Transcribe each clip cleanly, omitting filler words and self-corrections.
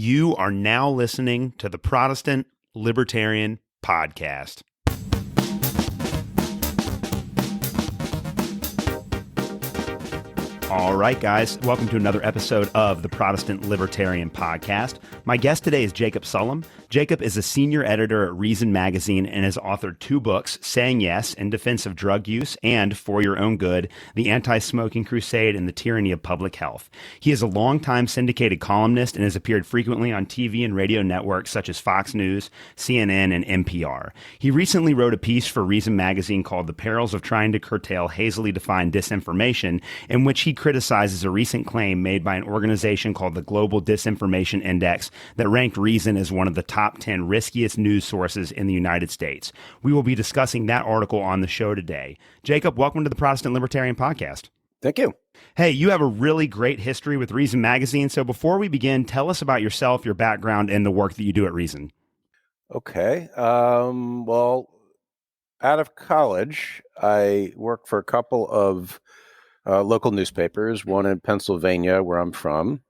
You are now listening to the Protestant Libertarian Podcast. All right, guys, welcome to another episode of the Protestant Libertarian Podcast. My guest today is Jacob Sullum. Jacob is a senior editor at Reason Magazine and has authored two books, Saying Yes in Defense of Drug Use and For Your Own Good, The Anti-Smoking Crusade and the Tyranny of Public Health. He is a longtime syndicated columnist and has appeared frequently on TV and radio networks such as Fox News, CNN, and NPR. He recently wrote a piece for Reason Magazine called The Perils of Trying to Curtail Hazily Defined Disinformation, in which he criticizes a recent claim made by an organization called the Global Disinformation Index that ranked Reason as one of the top 10 riskiest news sources in the United States. We will be discussing that article on the show today. Jacob, welcome to the Protestant Libertarian Podcast. Thank you. Hey, you have a really great history with Reason Magazine. So before we begin, tell us about yourself, your background, and the work that you do at Reason. Okay. Well, out of college, I worked for a couple of local newspapers, one in Pennsylvania, where I'm from,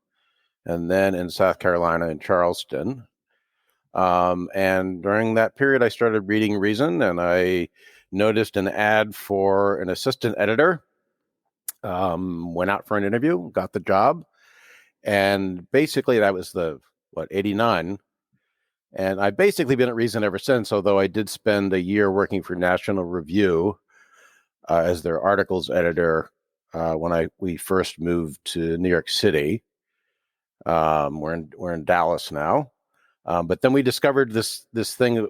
and then in South Carolina in Charleston. And during that period, I started reading Reason, and I noticed an ad for an assistant editor, went out for an interview, got the job. And basically that was 89. And I've basically been at Reason ever since, although I did spend a year working for National Review as their articles editor when we first moved to New York City. We're in Dallas now. But then we discovered this thing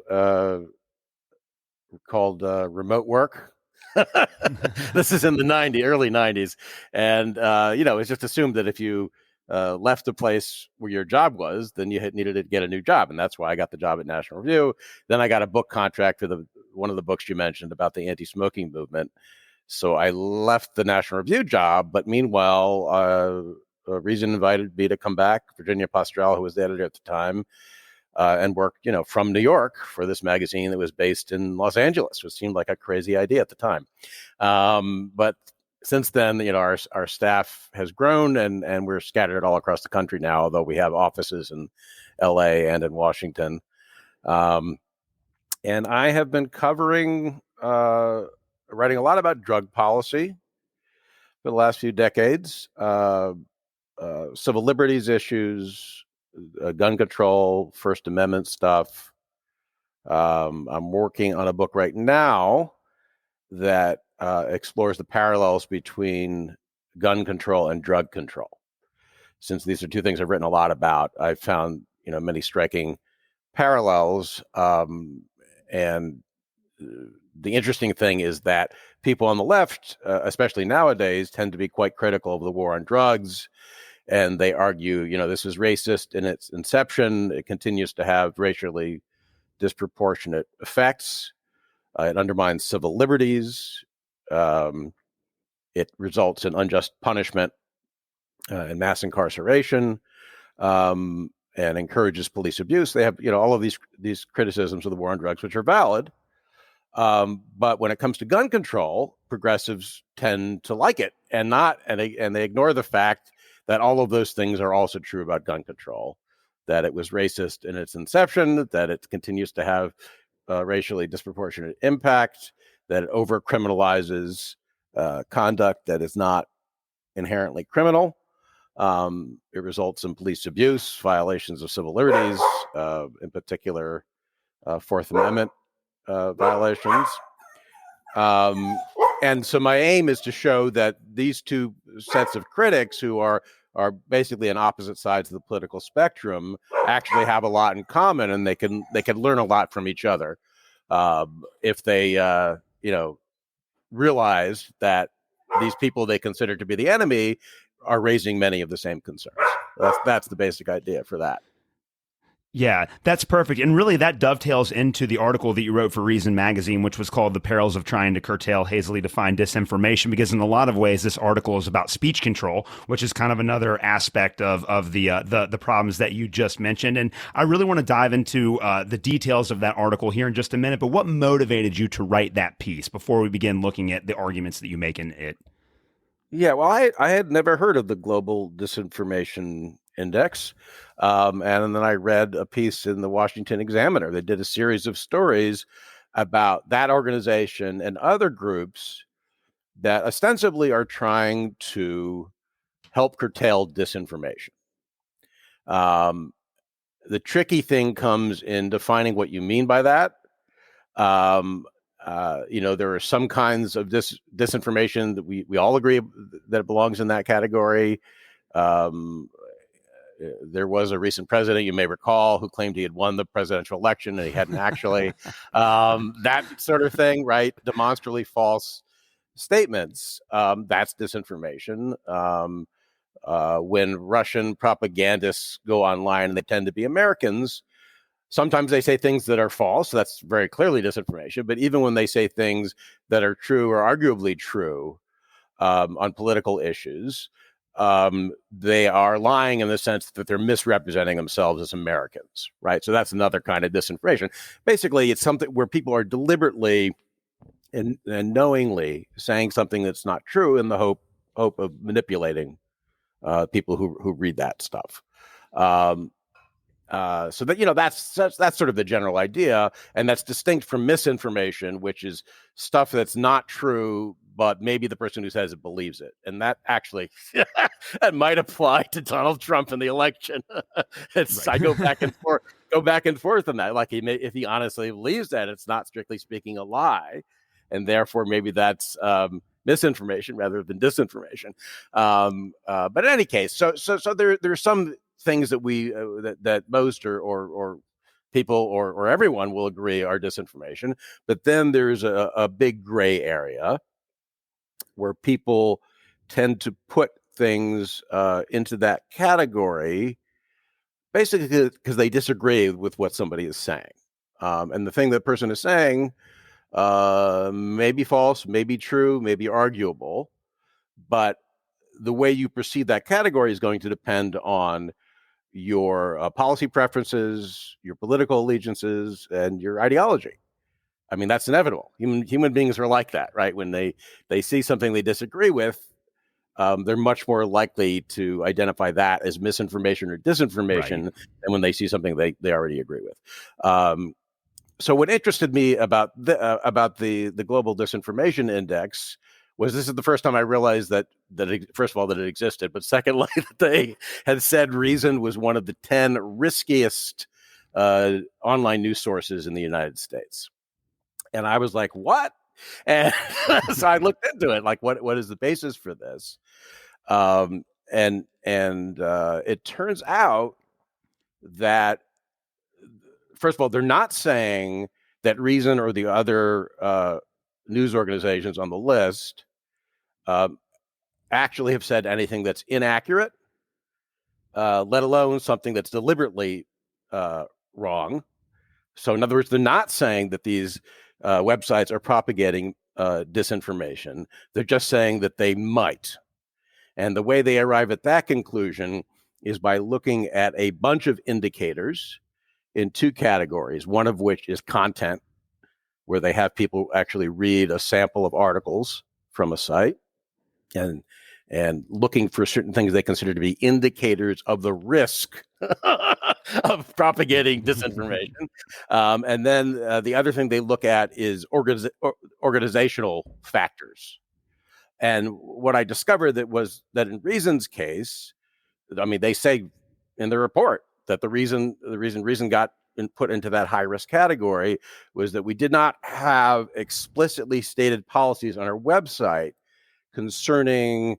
called remote work. This is in the early 90s. And, it's just assumed that if you left the place where your job was, then you needed to get a new job. And that's why I got the job at National Review. Then I got a book contract for one of the books you mentioned about the anti-smoking movement. So I left the National Review job. But meanwhile, Reason invited me to come back. Virginia Postrel, who was the editor at the time, and worked, from New York for this magazine that was based in Los Angeles, which seemed like a crazy idea at the time. But since then, our staff has grown and we're scattered all across the country now, although we have offices in LA and in Washington. And I have been writing a lot about drug policy for the last few decades, civil liberties issues, gun control, First Amendment stuff. I'm working on a book right now that explores the parallels between gun control and drug control. Since these are two things I've written a lot about, I've found many striking parallels. And the interesting thing is that people on the left, especially nowadays, tend to be quite critical of the war on drugs. And they argue, this is racist in its inception. It continues to have racially disproportionate effects. It undermines civil liberties. It results in unjust punishment and mass incarceration, and encourages police abuse. They have, all of these criticisms of the war on drugs, which are valid. But when it comes to gun control, progressives tend to like it and they ignore the fact that all of those things are also true about gun control, that it was racist in its inception, that it continues to have racially disproportionate impact, that it over-criminalizes conduct that is not inherently criminal. It results in police abuse, violations of civil liberties, in particular, Fourth Amendment violations. And so my aim is to show that these two sets of critics who are basically on opposite sides of the political spectrum actually have a lot in common, and they can learn a lot from each other if they realize that these people they consider to be the enemy are raising many of the same concerns. That's the basic idea for that. Yeah, that's perfect. And really that dovetails into the article that you wrote for Reason Magazine, which was called The Perils of Trying to Curtail Hazily Defined Disinformation, because in a lot of ways, this article is about speech control, which is kind of another aspect of the problems that you just mentioned. And I really want to dive into the details of that article here in just a minute. But what motivated you to write that piece before we begin looking at the arguments that you make in it? Yeah, well, I had never heard of the Global Disinformation Index. And then I read a piece in the Washington Examiner that did a series of stories about that organization and other groups that ostensibly are trying to help curtail disinformation. The tricky thing comes in defining what you mean by that. There are some kinds of disinformation that we all agree that it belongs in that category. There was a recent president, you may recall, who claimed he had won the presidential election and he hadn't actually. That sort of thing, right? Demonstrably false statements. That's disinformation. When Russian propagandists go online, and they tend to be Americans, sometimes they say things that are false. So that's very clearly disinformation. But even when they say things that are true or arguably true on political issues, they are lying in the sense that they're misrepresenting themselves as Americans, right? So that's another kind of disinformation. Basically, it's something where people are deliberately and knowingly saying something that's not true in the hope of manipulating people who read that stuff. So that that's sort of the general idea, and that's distinct from misinformation, which is stuff that's not true, but maybe the person who says it believes it, and that actually that might apply to Donald Trump in the election. Right. I go back and forth on that. Like if he honestly believes that, it's not strictly speaking a lie, and therefore maybe that's misinformation rather than disinformation. But in any case, so there's some things that we that most or people or everyone will agree are disinformation, but then there's a big gray area where people tend to put things into that category basically because they disagree with what somebody is saying, and the thing that person is saying may be false, may be true, may be arguable, but the way you perceive that category is going to depend on your policy preferences, your political allegiances, and your ideology. I mean, that's inevitable. Human beings are like that, right? When they see something they disagree with, they're much more likely to identify that as misinformation or disinformation than when they see something they already agree with. So what interested me about the Global Disinformation Index was this is the first time I realized that first of all, that it existed, but secondly, that they had said Reason was one of the 10 riskiest online news sources in the United States. And I was like, what? And so I looked into it, like, what is the basis for this? And it turns out that, first of all, they're not saying that Reason or the other news organizations on the list actually have said anything that's inaccurate, let alone something that's deliberately wrong. So in other words, they're not saying that these websites are propagating disinformation. They're just saying that they might. And the way they arrive at that conclusion is by looking at a bunch of indicators in two categories, one of which is content, where they have people actually read a sample of articles from a site and looking for certain things they consider to be indicators of the risk of propagating disinformation. And then the other thing they look at is organizational factors. And what I discovered was that in Reason's case, I mean, they say in the report that the reason Reason got put into that high risk category was that we did not have explicitly stated policies on our website concerning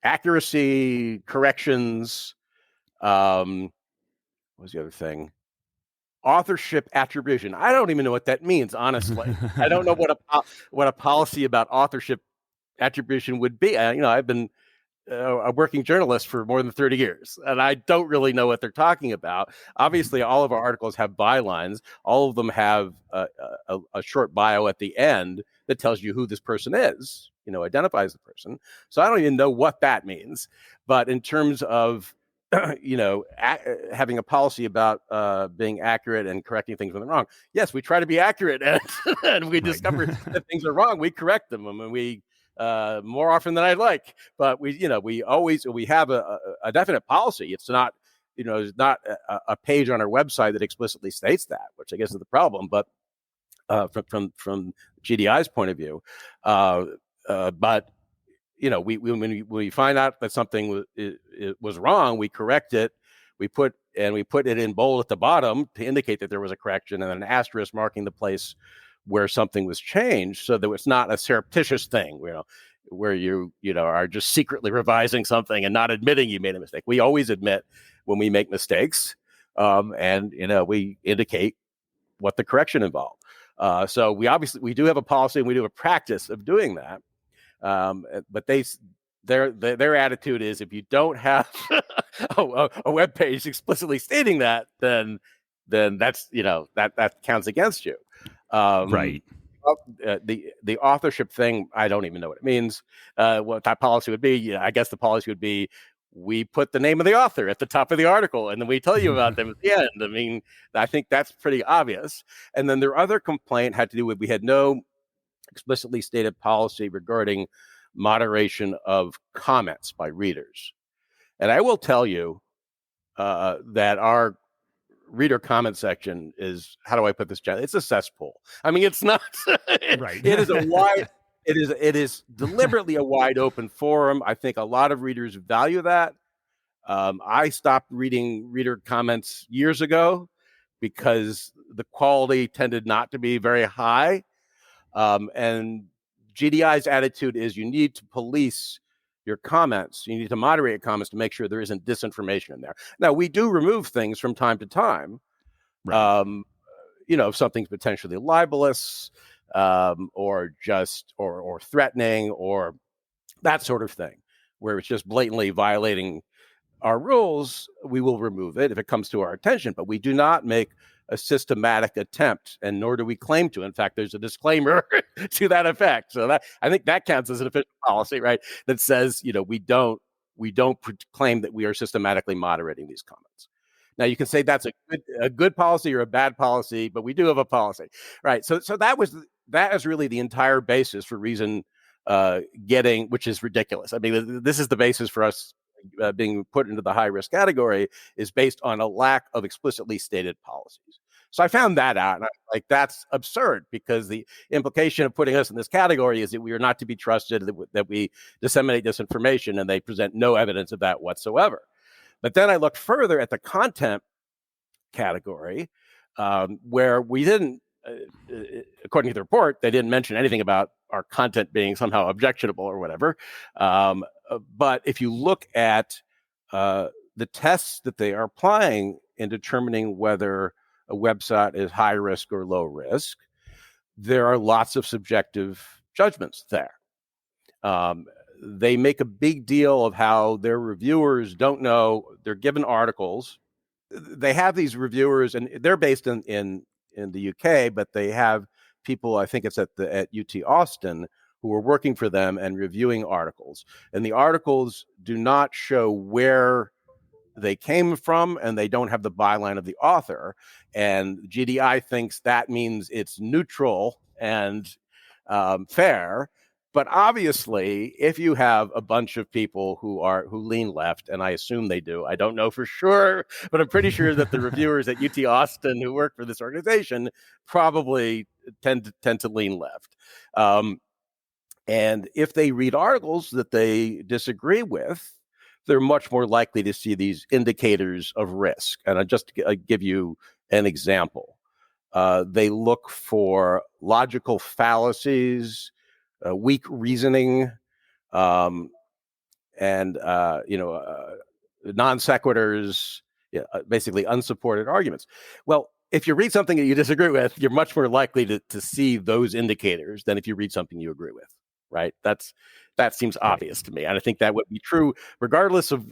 accuracy, corrections, what was the other thing? Authorship attribution. I don't even know what that means, honestly. I don't know what a policy about authorship attribution would be. I've been a working journalist for more than 30 years, and I don't really know what they're talking about. Obviously, all of our articles have bylines. All of them have a short bio at the end that tells you who this person is, identifies the person. So I don't even know what that means. But in terms of, having a policy about being accurate and correcting things when they're wrong, yes, we try to be accurate, and we discover that things are wrong. We correct them, and we more often than I'd like. But we have a definite policy. It's not, it's not a page on our website that explicitly states that, which I guess is the problem. But from GDI's point of view, but when we find out that something was wrong, we correct it. We put it in bold at the bottom to indicate that there was a correction, and then an asterisk marking the place where something was changed, so that it's not a surreptitious thing, where you are just secretly revising something and not admitting you made a mistake. We always admit when we make mistakes, and we indicate what the correction involved. So we do have a policy, and we do have a practice of doing that. But their attitude is, if you don't have a web page explicitly stating that, then that's that counts against you. Right. The authorship thing, I don't even know what it means. What that policy would be, I guess the policy would be, we put the name of the author at the top of the article, and then we tell you about them at the end. I mean, I think that's pretty obvious. And then their other complaint had to do with, we had no explicitly stated policy regarding moderation of comments by readers. And I will tell you that our reader comment section is, how do I put this, John? It's a cesspool. I mean, it's not. Right. It is a wide. It is deliberately a wide open forum. I think a lot of readers value that. I stopped reading reader comments years ago because the quality tended not to be very high. And GDI's attitude is, you need to police your comments. You need to moderate your comments to make sure there isn't disinformation in there. Now, we do remove things from time to time. Right. If something's potentially libelous, or just or threatening, or that sort of thing, where it's just blatantly violating our rules, we will remove it if it comes to our attention. But we do not make a systematic attempt, and nor do we claim to. In fact, there's a disclaimer to that effect. So that, I think that counts as an official policy, right? That says, we don't claim that we are systematically moderating these comments. Now, you can say that's a good policy or a bad policy, but we do have a policy, right? So that is really the entire basis for Reason getting, which is ridiculous. I mean, this is the basis for us being put into the high risk category, is based on a lack of explicitly stated policies. So I found that out, and that's absurd, because the implication of putting us in this category is that we are not to be trusted, that we disseminate disinformation, and they present no evidence of that whatsoever. But then I looked further at the content category, where we didn't, according to the report, they didn't mention anything about our content being somehow objectionable or whatever. But if you look at the tests that they are applying in determining whether a website is high risk or low risk, there are lots of subjective judgments there. They make a big deal of how their reviewers don't know. They're given articles. They have these reviewers, and they're based in the UK, but they have people, I think it's at UT Austin, who are working for them and reviewing articles. And the articles do not show where they came from, and they don't have the byline of the author. And GDI thinks that means it's neutral and fair. But obviously, if you have a bunch of people who lean left, and I assume they do, I don't know for sure, but I'm pretty sure that the reviewers at UT Austin who work for this organization probably tend to lean left. And if they read articles that they disagree with, they're much more likely to see these indicators of risk. And I'll just give you an example. They look for logical fallacies, weak reasoning, and non sequiturs, basically unsupported arguments. Well, if you read something that you disagree with, you're much more likely to see those indicators than if you read something you agree with, right? That seems obvious to me, and I think that would be true regardless of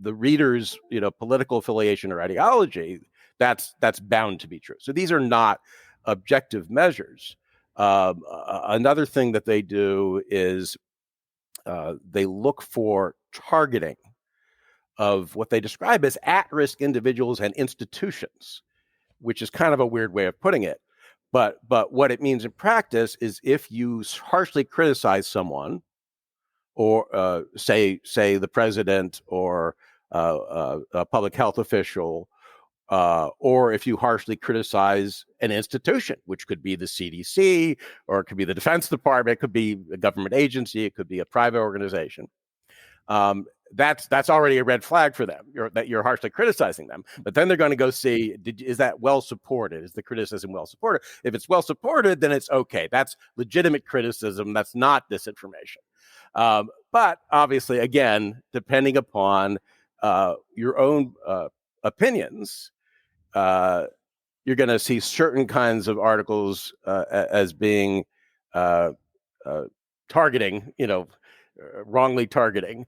the reader's political affiliation or ideology. That's bound to be true. So these are not objective measures. Another thing that they do is they look for targeting of what they describe as at-risk individuals and institutions, which is kind of a weird way of putting it. But what it means in practice is if you harshly criticize someone, or say the president, or a public health official, or if you harshly criticize an institution, which could be the CDC, or it could be the Defense Department, it could be a government agency, it could be a private organization. That's already a red flag for them, that you're harshly criticizing them. But then they're going to go see, is that well supported? Is the criticism well supported? If it's well supported, then it's okay. That's legitimate criticism. That's not disinformation. But obviously, again, depending upon your own opinions, you're going to see certain kinds of articles as being targeting, wrongly targeting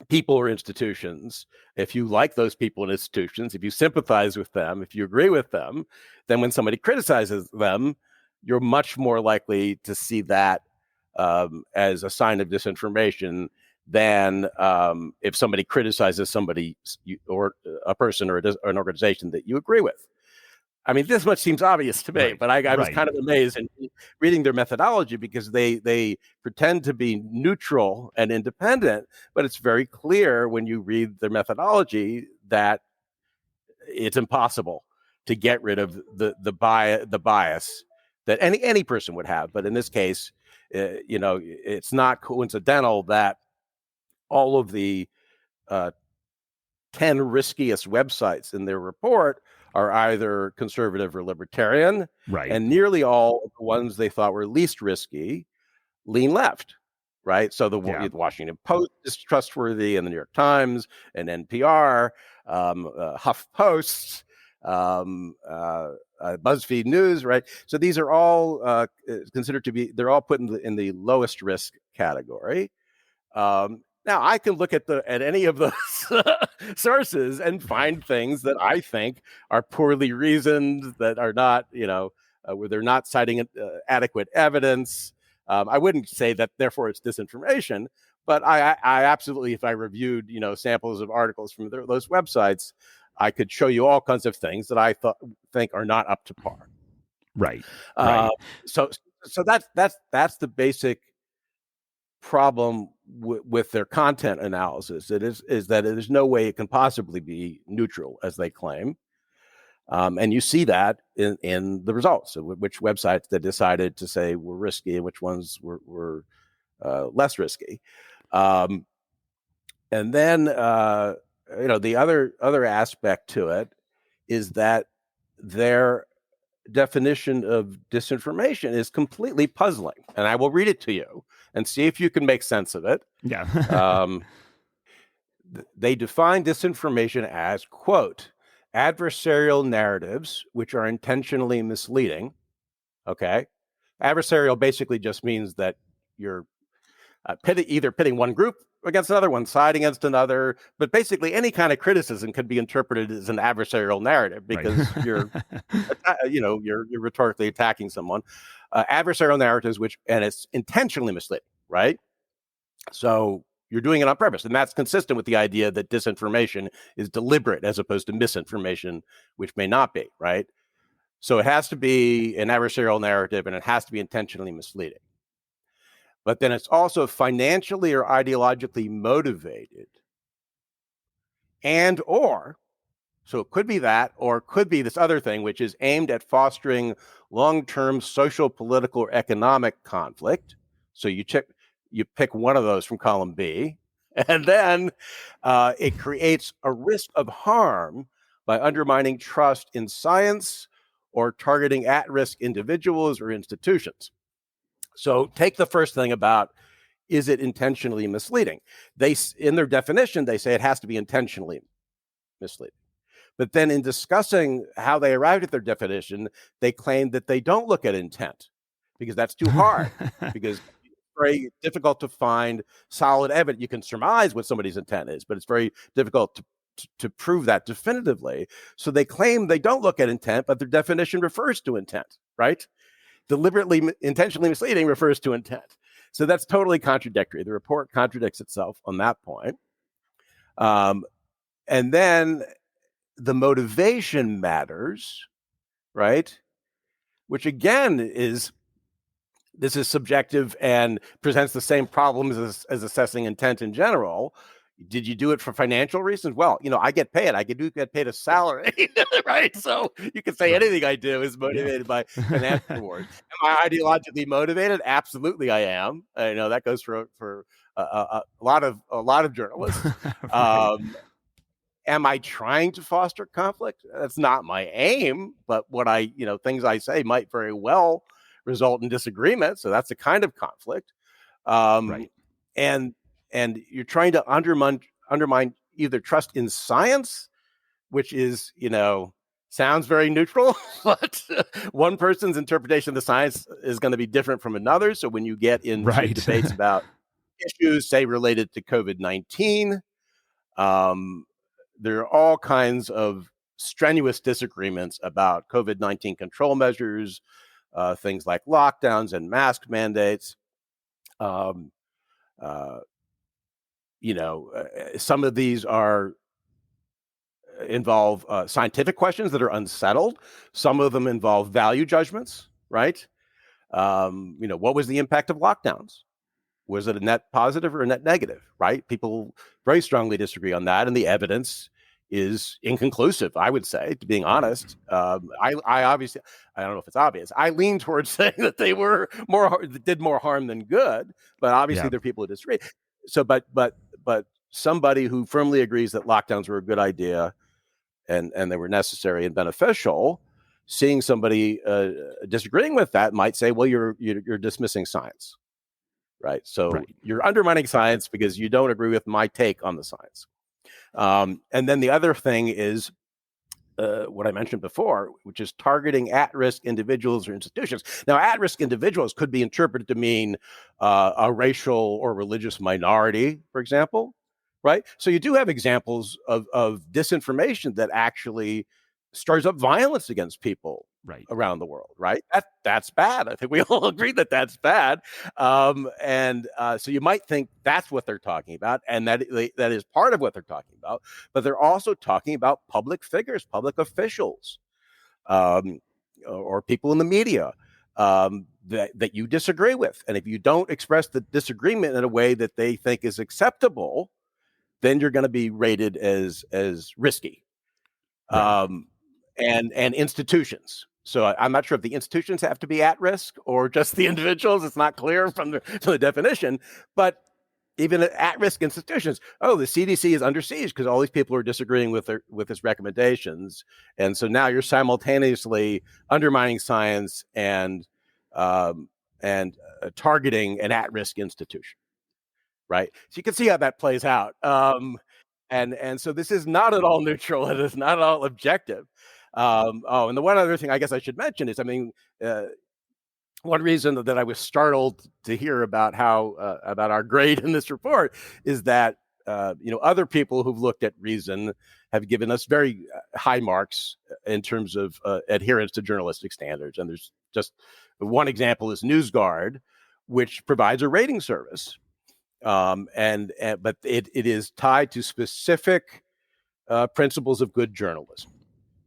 people or institutions. If you like those people and institutions, if you sympathize with them, if you agree with them, then when somebody criticizes them, you're much more likely to see that as a sign of disinformation than if somebody criticizes somebody or a person or an organization that you agree with. I mean, this much seems obvious to me, Right. but I was kind of amazed in reading their methodology, because they pretend to be neutral and independent, but it's very clear when you read their methodology that it's impossible to get rid of the bias that any person would have. But in this case, it's not coincidental that all of the 10 riskiest websites in their report are either conservative or libertarian, Right. and nearly all of the ones they thought were least risky lean left, right? So the Washington Post is trustworthy, and the New York Times, and NPR, HuffPost, BuzzFeed News, right? So these are all considered to be, they're all put in the lowest risk category. Now, I can look at any of those sources and find things that I think are poorly reasoned, that are not, where they're not citing adequate evidence. I wouldn't say that, therefore, it's disinformation, but I absolutely, if I reviewed, samples of articles from those websites, I could show you all kinds of things that I think are not up to par. Right. So that's the basic problem with their content analysis. It is that there's no way it can possibly be neutral, as they claim, and you see that in the results of which websites they decided to say were risky and which ones were less risky. And then the other aspect to it is that their definition of disinformation is completely puzzling, and I will read it to you and see if you can make sense of it. They define disinformation as, quote, adversarial narratives which are intentionally misleading. Okay, adversarial basically just means that you're either pitting one group against another, one side against another, but basically any kind of criticism can be interpreted as an adversarial narrative, because you're rhetorically attacking someone. Adversarial narratives, and it's intentionally misleading, right? So you're doing it on purpose, and that's consistent with the idea that disinformation is deliberate as opposed to misinformation, which may not be, right? So it has to be an adversarial narrative, and it has to be intentionally misleading. But then it's also financially or ideologically motivated, so it could be that, or it could be this other thing, which is aimed at fostering long-term social, political, or economic conflict. So you pick one of those from column B, and then it creates a risk of harm by undermining trust in science or targeting at-risk individuals or institutions. So take the first thing about, is it intentionally misleading? In their definition, they say it has to be intentionally misleading. But then in discussing how they arrived at their definition, they claim that they don't look at intent, because that's too hard, because it's very difficult to find solid evidence. You can surmise what somebody's intent is, but it's very difficult to prove that definitively. So they claim they don't look at intent, but their definition refers to intent, right? Deliberately, intentionally misleading refers to intent. So that's totally contradictory. The report contradicts itself on that point. And then the motivation matters, right? which again is subjective and presents the same problems as assessing intent in general. Did you do it for financial reasons? Well, I get paid. I do get paid a salary, right? So you can say anything I do is motivated by financial rewards. Am I ideologically motivated? Absolutely, I am. I know that goes for a lot of journalists. Right. Am I trying to foster conflict? That's not my aim, but things I say might very well result in disagreement. So that's a kind of conflict. Right. And you're trying to undermine either trust in science, which is, sounds very neutral, but one person's interpretation of the science is going to be different from another. So when you get into debates about issues, say, related to COVID-19, there are all kinds of strenuous disagreements about COVID-19 control measures, things like lockdowns and mask mandates. Some of these involve scientific questions that are unsettled. Some of them involve value judgments, right? What was the impact of lockdowns? Was it a net positive or a net negative, right? People very strongly disagree on that, and the evidence is inconclusive, I would say, to being honest. I obviously, I don't know if it's obvious. I lean towards saying that they did more harm than good, but obviously there are people who disagree. So, but somebody who firmly agrees that lockdowns were a good idea and they were necessary and beneficial, seeing somebody disagreeing with that might say, well, you're dismissing science. Right. So you're undermining science because you don't agree with my take on the science. And then the other thing is what I mentioned before, which is targeting at-risk individuals or institutions. Now, at-risk individuals could be interpreted to mean a racial or religious minority, for example. Right. So you do have examples of disinformation that actually stirs up violence against people around the world, right? That's bad. I think we all agree that that's bad. So you might think that's what they're talking about, and that is part of what they're talking about. But they're also talking about public figures, public officials, or people in the media that you disagree with. And if you don't express the disagreement in a way that they think is acceptable, then you're going to be rated as risky. And institutions. So I'm not sure if the institutions have to be at risk or just the individuals. It's not clear from the definition. But even at-risk institutions, the CDC is under siege because all these people are disagreeing with its recommendations, and so now you're simultaneously undermining science and targeting an at-risk institution, right? So you can see how that plays out. And so this is not at all neutral. It is not at all objective. And the one other thing I guess I should mention is, one reason that I was startled to hear about about our grade in this report is that other people who've looked at Reason have given us very high marks in terms of adherence to journalistic standards. And there's just one example is NewsGuard, which provides a rating service. But it is tied to specific principles of good journalism,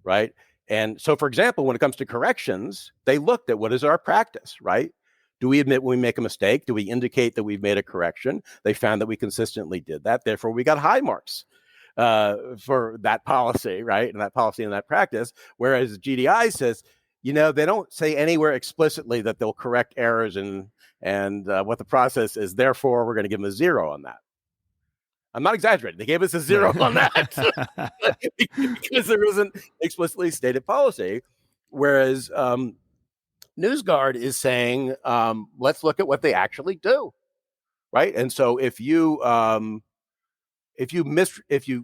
right? And so, for example, when it comes to corrections, they looked at what is our practice, right? Do we admit when we make a mistake? Do we indicate that we've made a correction? They found that we consistently did that. Therefore, we got high marks for that policy, right? And that policy and that practice. Whereas GDI says, they don't say anywhere explicitly that they'll correct errors and what the process is. Therefore, we're going to give them a 0 on that. I'm not exaggerating. They gave us a 0 on that because there wasn't explicitly stated policy. Whereas NewsGuard is saying, let's look at what they actually do, right? And so if you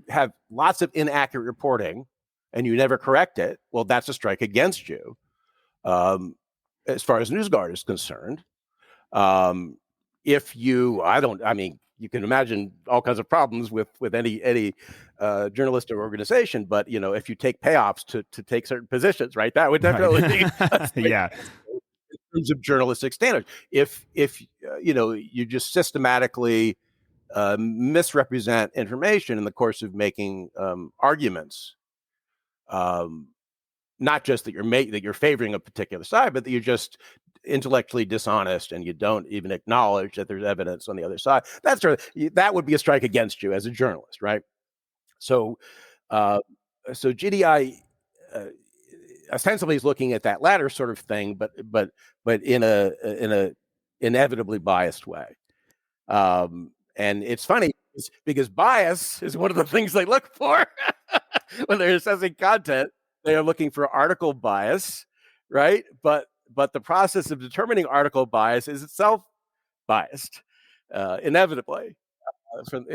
have lots of inaccurate reporting and you never correct it, well, that's a strike against you, as far as NewsGuard is concerned. You can imagine all kinds of problems with any journalist or organization, but if you take payoffs to take certain positions, right, that would definitely be in terms of journalistic standards. If you just systematically misrepresent information in the course of making arguments, not just that you're favoring a particular side, but that you're just intellectually dishonest and you don't even acknowledge that there's evidence on the other side. That would be a strike against you as a journalist, right? So, uh, so GDI ostensibly is looking at that latter sort of thing, but in a inevitably biased way. And it's funny because bias is one of the things they look for when they're assessing content. They are looking for article bias, right? But the process of determining article bias is itself biased, inevitably,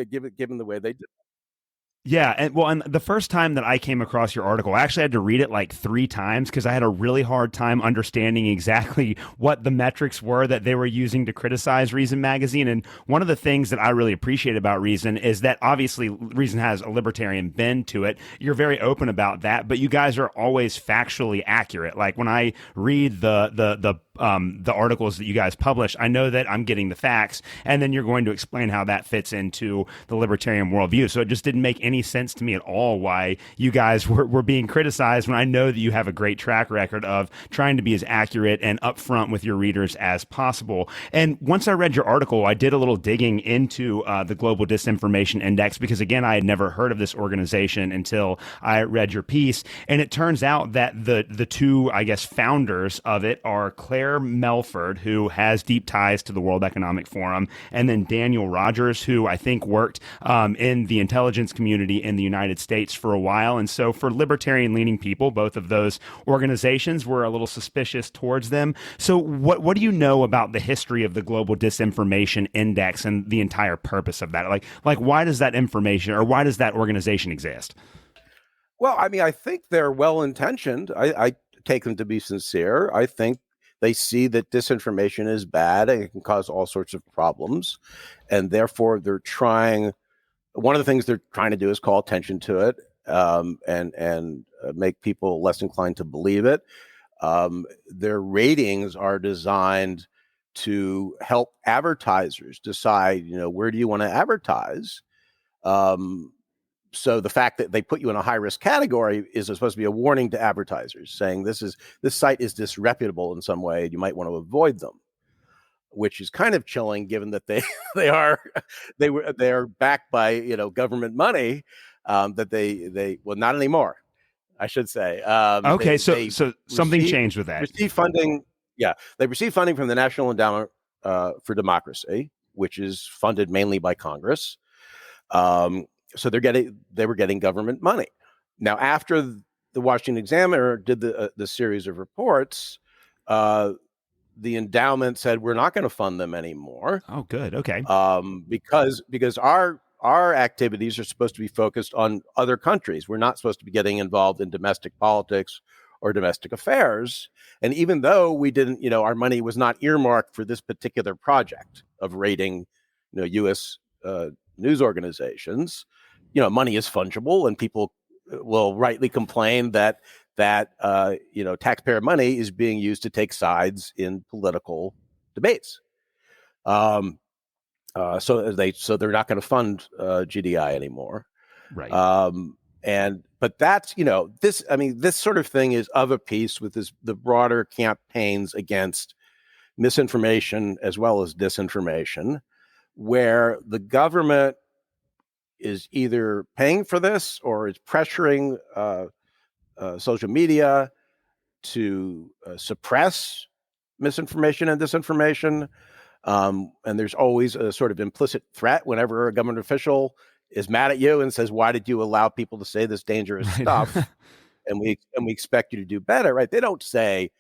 given the way they do. Yeah, and the first time that I came across your article, I actually had to read it like 3 times because I had a really hard time understanding exactly what the metrics were that they were using to criticize Reason magazine. And one of the things that I really appreciate about Reason is that obviously Reason has a libertarian bend to it. You're very open about that, but you guys are always factually accurate. Like when I read the articles that you guys publish, I know that I'm getting the facts, and then you're going to explain how that fits into the libertarian worldview. So it just didn't make any sense to me at all why you guys were being criticized when I know that you have a great track record of trying to be as accurate and upfront with your readers as possible. And once I read your article, I did a little digging into the Global Disinformation Index because, again, I had never heard of this organization until I read your piece. And it turns out that the two, I guess, founders of it are Claire Melford, who has deep ties to the World Economic Forum, and then Daniel Rogers, who I think worked in the intelligence community in the United States for a while. And so for libertarian-leaning people, both of those organizations were a little suspicious towards them. So what do you know about the history of the Global Disinformation Index and the entire purpose of that? Like why does that information or why does that organization exist? Well, I mean, I think they're well-intentioned. I take them to be sincere. I think they see that disinformation is bad and it can cause all sorts of problems. And therefore, one of the things they're trying to do is call attention to it, and make people less inclined to believe it. Their ratings are designed to help advertisers decide, where do you want to advertise? So the fact that they put you in a high risk category is supposed to be a warning to advertisers, saying this site is disreputable in some way, and you might want to avoid them. Which is kind of chilling, given that they are backed by government money, that they well, not anymore, I should say. Okay, so something changed with that. Receive funding. Yeah, they receive funding from the National Endowment for Democracy, which is funded mainly by Congress. So they were getting government money. Now, after the Washington Examiner did the series of reports, the endowment said we're not going to fund them anymore. Oh, good. Okay. Because our activities are supposed to be focused on other countries. We're not supposed to be getting involved in domestic politics or domestic affairs. And even though we didn't, our money was not earmarked for this particular project of rating, U.S. News organizations, money is fungible, and people will rightly complain that taxpayer money is being used to take sides in political debates. So they're not going to fund GDI anymore. Right. But that's this sort of thing is of a piece with the broader campaigns against misinformation as well as disinformation, where the government is either paying for this or is pressuring social media to suppress misinformation and disinformation. And there's always a sort of implicit threat whenever a government official is mad at you and says, why did you allow people to say this dangerous stuff? And we expect you to do better, right? They don't say,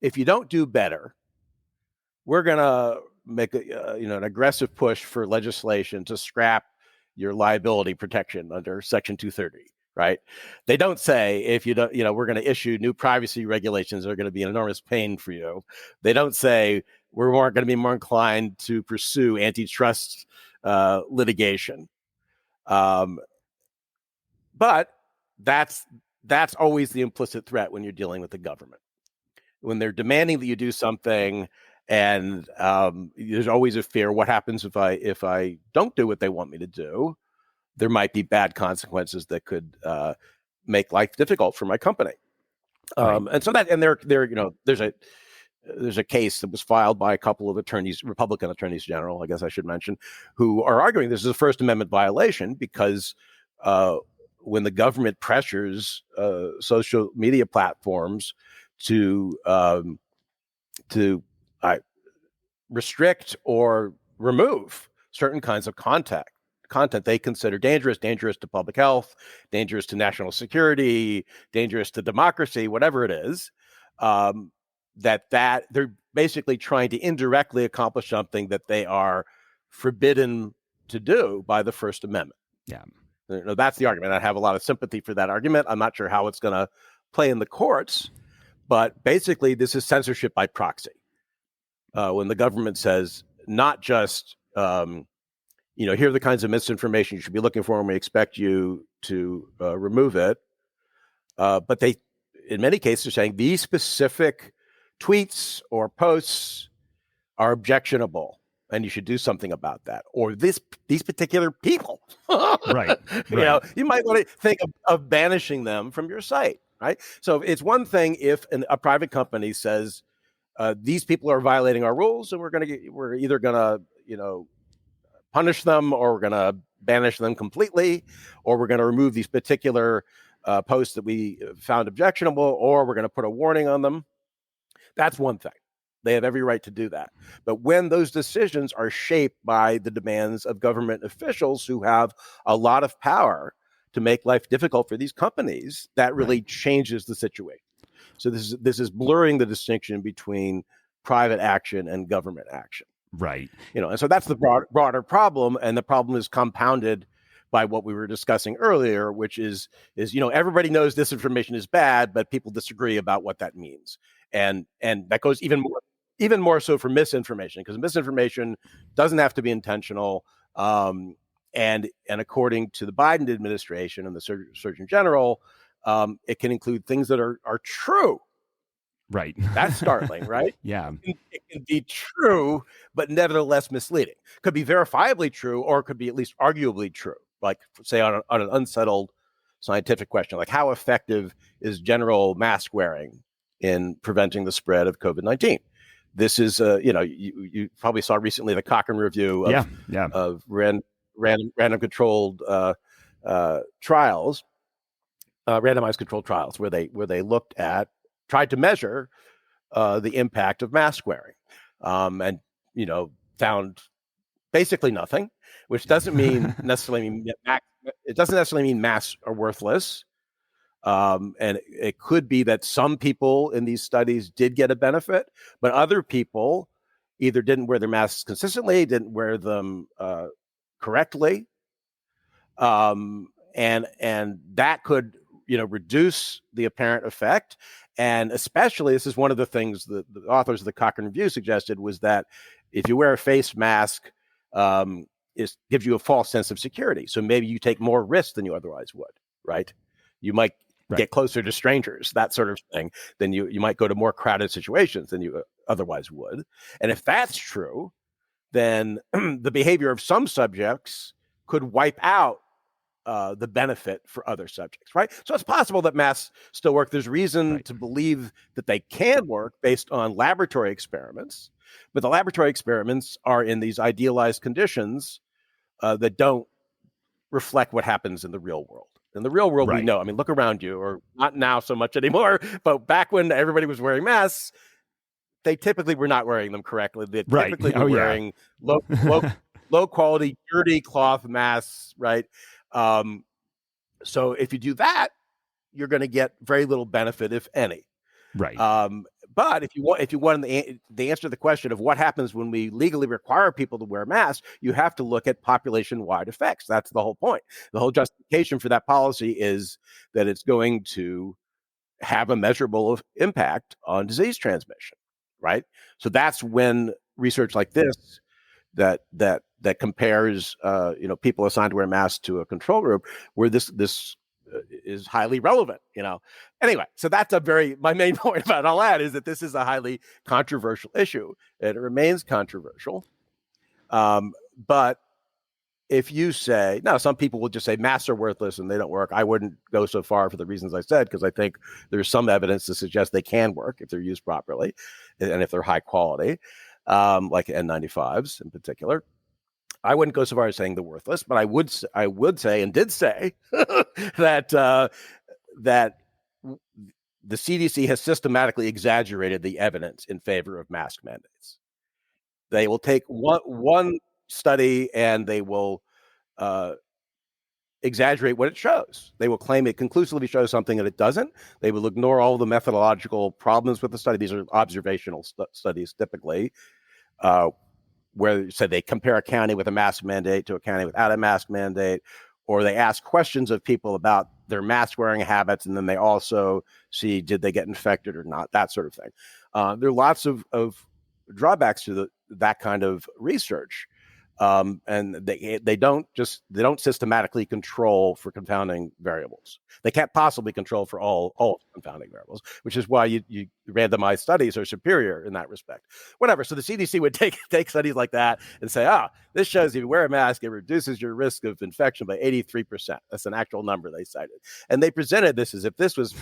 if you don't do better, we're going to make an aggressive push for legislation to scrap your liability protection under Section 230. Right? They don't say, if you don't, we're going to issue new privacy regulations that are going to be an enormous pain for you. They don't say we're going to be more inclined to pursue antitrust litigation. But that's always the implicit threat when you're dealing with the government. When they're demanding that you do something, and there's always a fear: what happens if I don't do what they want me to do? There might be bad consequences that could make life difficult for my company. And so that, and there, there's a case that was filed by a couple of attorneys, Republican attorneys general, I guess I should mention, who are arguing this is a First Amendment violation because when the government pressures social media platforms to restrict or remove certain kinds of content they consider dangerous to public health, dangerous to national security, dangerous to democracy, whatever it is, that they're basically trying to indirectly accomplish something that they are forbidden to do by the First Amendment. Yeah. That's the argument. I have a lot of sympathy for that argument. I'm not sure how it's going to play in the courts, but basically this is censorship by proxy. When the government says not just, here are the kinds of misinformation you should be looking for, and we expect you to remove it. But they, in many cases, are saying these specific tweets or posts are objectionable, and you should do something about that. Or these particular people, right? You might want to think of banishing them from your site, right? So it's one thing if a private company says these people are violating our rules, and we're either gonna punish them, or we're gonna banish them completely, or we're gonna remove these particular posts that we found objectionable, or we're gonna put a warning on them. That's one thing. They have every right to do that. But when those decisions are shaped by the demands of government officials who have a lot of power to make life difficult for these companies, that really changes the situation. So this is blurring the distinction between private action and government action. Right. And so that's the broader problem, and the problem is compounded by what we were discussing earlier, which is everybody knows disinformation is bad, but people disagree about what that means, and that goes even more so for misinformation, because misinformation doesn't have to be intentional, and according to the Biden administration and the Surgeon General, it can include things that are true. Right. That's startling, right? Yeah. It can be true, but nevertheless misleading. Could be verifiably true, or it could be at least arguably true. Like, say, on an unsettled scientific question, like how effective is general mask wearing in preventing the spread of COVID-19? This is, you probably saw recently the Cochrane review of random controlled trials, randomized controlled trials, where they tried to measure the impact of mask wearing, and found basically nothing, which doesn't necessarily mean masks are worthless. And it could be that some people in these studies did get a benefit, but other people either didn't wear their masks consistently, didn't wear them correctly, and that could reduce the apparent effect. And especially, this is one of the things that the authors of the Cochrane Review suggested, was that if you wear a face mask, it gives you a false sense of security. So maybe you take more risks than you otherwise would, right? You might get closer to strangers, that sort of thing, then you might go to more crowded situations than you otherwise would. And if that's true, then the behavior of some subjects could wipe out the benefit for other subjects, right? So it's possible that masks still work. There's reason to believe that they can work based on laboratory experiments, but the laboratory experiments are in these idealized conditions that don't reflect what happens in the real world. In the real world, we know. I mean, look around you, or not now so much anymore, but back when everybody was wearing masks, they typically were not wearing them correctly. They typically were wearing low quality, dirty cloth masks, right? So if you do that, you're going to get very little benefit, if any. Right. But if you want the answer to the question of what happens when we legally require people to wear masks, you have to look at population-wide effects. That's the whole point. The whole justification for that policy is that it's going to have a measurable impact on disease transmission, right? So that's when research like this that compares people assigned to wear masks to a control group, where this is highly relevant. Anyway, so that's my main point about all that is that this is a highly controversial issue, and it remains controversial. But if you say, now some people will just say masks are worthless and they don't work. I wouldn't go so far for the reasons I said, because I think there's some evidence to suggest they can work if they're used properly and if they're high quality, like N95s in particular. I wouldn't go so far as saying they're worthless, but I would say and did say that that the CDC has systematically exaggerated the evidence in favor of mask mandates. They will take one study and they will exaggerate what it shows. They will claim it conclusively shows something that it doesn't. They will ignore all the methodological problems with the study. These are observational studies typically, where say they compare a county with a mask mandate to a county without a mask mandate, or they ask questions of people about their mask wearing habits, and then they also see did they get infected or not, that sort of thing. There are lots of drawbacks to that kind of research, and they don't systematically control for confounding variables. They can't possibly control for all confounding variables, which is why you randomized studies are superior in that respect. Whatever. So the CDC would take studies like that and say, this shows if you wear a mask, it reduces your risk of infection by 83%. That's an actual number they cited, and they presented this as if this was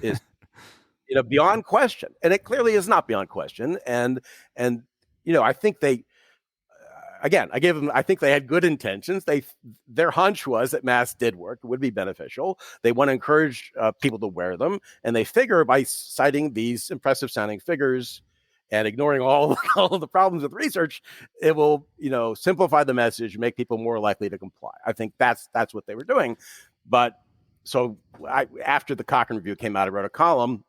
is beyond question, and it clearly is not beyond question. And I think they. Again, I think they had good intentions. Their hunch was that masks did work, would be beneficial. They want to encourage people to wear them. And they figure by citing these impressive sounding figures and ignoring all of the problems with research, it will, simplify the message, make people more likely to comply. I think that's what they were doing. But so after the Cochrane review came out, I wrote a column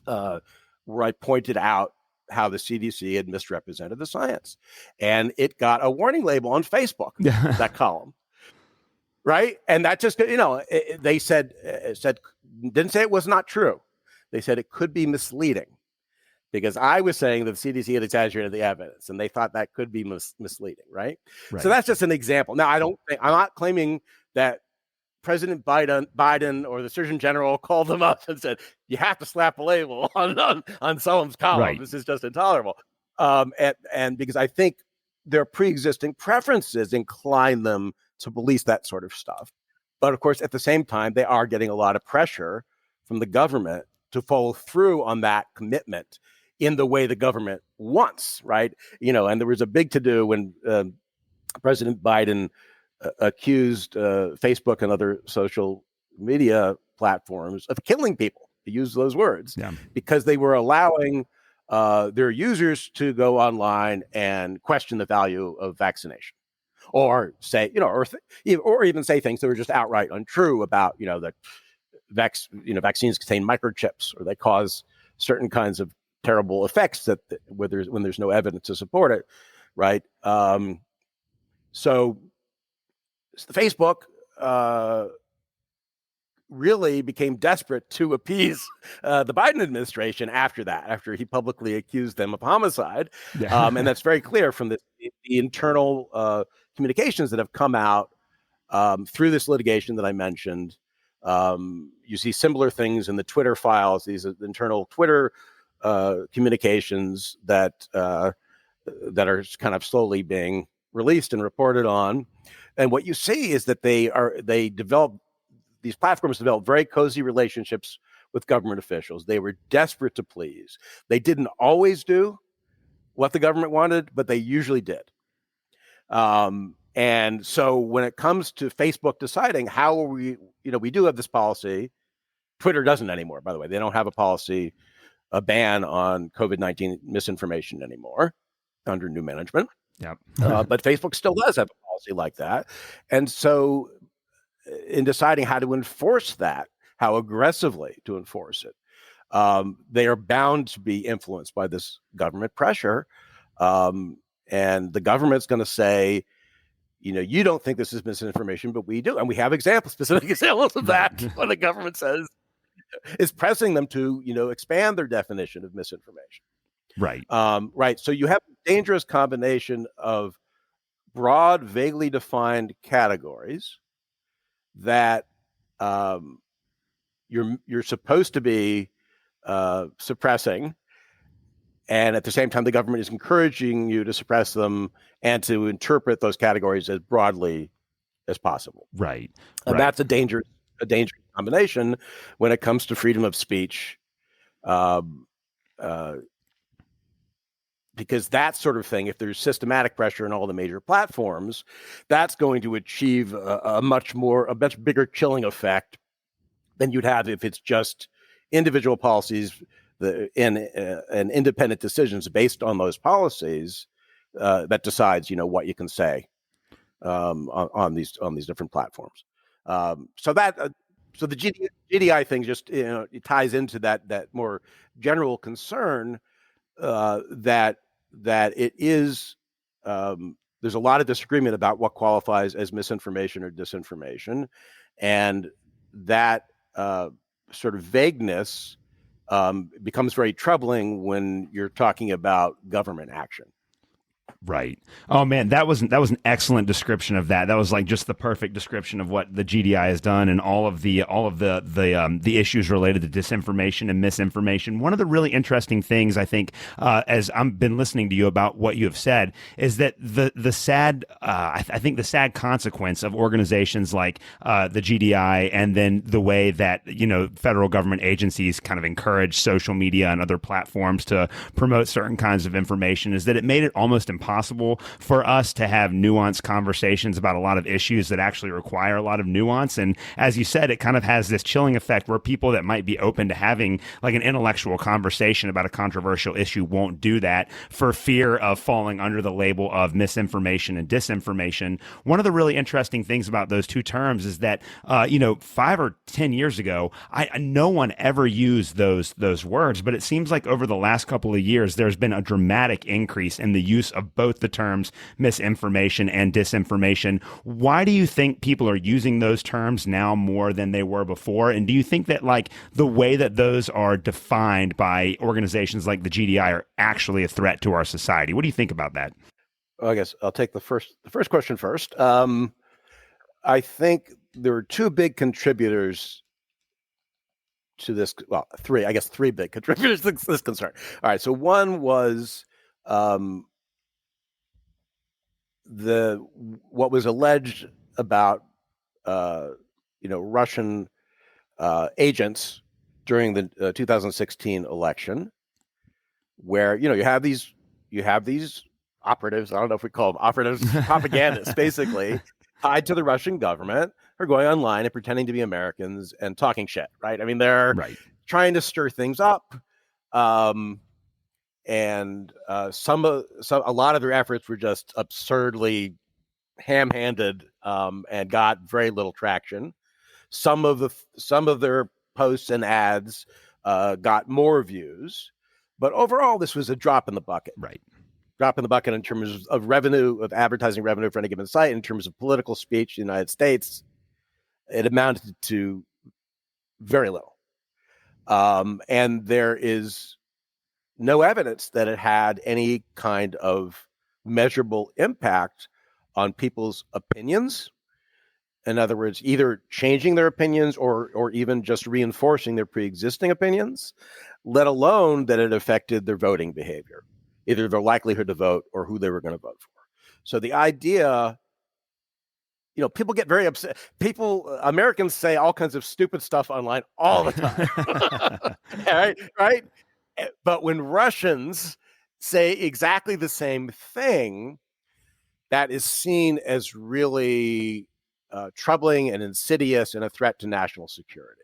where I pointed out how the CDC had misrepresented the science, and it got a warning label on Facebook. That column, right? And that just they said didn't say it was not true. They said it could be misleading because I was saying that the CDC had exaggerated the evidence, and they thought that could be misleading, right? So that's just an example. Now, I'm not claiming that President Biden or the Surgeon General called them up and said, you have to slap a label on Sullum's column. Right. This is just intolerable. And because I think their pre-existing preferences incline them to police that sort of stuff. But of course, at the same time, they are getting a lot of pressure from the government to follow through on that commitment in the way the government wants, right? And there was a big to-do when President Biden accused Facebook and other social media platforms of killing people, to use those words, because they were allowing their users to go online and question the value of vaccination, or say, or even say things that were just outright untrue about, that vaccines contain microchips, or they cause certain kinds of terrible effects when there's no evidence to support it, right? So Facebook really became desperate to appease the Biden administration after he publicly accused them of homicide. And that's very clear from the internal communications that have come out through this litigation that I mentioned. You see similar things in the Twitter files, these internal Twitter communications that are kind of slowly being released and reported on. And what you see is that these platforms develop very cozy relationships with government officials. They were desperate to please. They didn't always do what the government wanted, but they usually did. And so when it comes to Facebook deciding how are we do have this policy. Twitter doesn't anymore, by the way. They don't have a ban on COVID-19 misinformation anymore under new management. Yep. But Facebook still does have a policy like that. And so in deciding how to enforce that, how aggressively to enforce it, they are bound to be influenced by this government pressure. And the government's going to say, you don't think this is misinformation, but we do. And we have specific examples of that when the government says, is pressing them to, expand their definition of misinformation. Right. Right. So you have a dangerous combination of broad, vaguely defined categories that you're supposed to be suppressing, And at the same time, the government is encouraging you to suppress them and to interpret those categories as broadly as possible. Right. And Right. that's a dangerous combination when it comes to freedom of speech, um, uh, because that sort of thing, if there's systematic pressure in all the major platforms, that's going to achieve a much bigger chilling effect than you'd have if it's just individual policies and independent decisions based on those policies that decides, what you can say on these different platforms. So the GDI thing just it ties into that more general concern that it is. There's a lot of disagreement about what qualifies as misinformation or disinformation, and that sort of vagueness becomes very troubling when you're talking about government action. Right. Oh man, that was an excellent description of that. That was like just the perfect description of what the GDI has done and all of the issues related to disinformation and misinformation. One of the really interesting things I think, as I've been listening to you about what you have said, is that the sad I think the sad consequence of organizations like the GDI and then the way that federal government agencies kind of encourage social media and other platforms to promote certain kinds of information is that it made it almost impossible for us to have nuanced conversations about a lot of issues that actually require a lot of nuance. And as you said, it kind of has this chilling effect where people that might be open to having like an intellectual conversation about a controversial issue won't do that for fear of falling under the label of misinformation and disinformation. One of the really interesting things about those two terms is that, 5 or 10 years ago, no one ever used those words, but it seems like over the last couple of years, there's been a dramatic increase in the use of both the terms misinformation and disinformation. Why do you think people are using those terms now more than they were before? And do you think that like the way that those are defined by organizations like the GDI are actually a threat to our society? What do you think about that? Well, I guess I'll take the first question first. I think there are two big contributors to this. Well, three big contributors to this concern. All right. So one was what was alleged about Russian agents during the 2016 election, where you have these operatives. I don't know if we call them operatives, propagandists, basically tied to the Russian government, who are going online and pretending to be Americans and talking shit. Right? I mean, they're trying to stir things up. And a lot of their efforts were just absurdly ham-handed and got very little traction. Some of their posts and ads got more views, but overall, this was a drop in the bucket. Right. Drop in the bucket in terms of revenue, of advertising revenue for any given site. In terms of political speech in the United States, it amounted to very little. And there is no evidence that it had any kind of measurable impact on people's opinions. In other words, either changing their opinions or even just reinforcing their pre-existing opinions, let alone that it affected their voting behavior, either their likelihood to vote or who they were going to vote for. So the idea, people get very upset. Americans say all kinds of stupid stuff online all the time. Right? But when Russians say exactly the same thing, that is seen as really troubling and insidious and a threat to national security.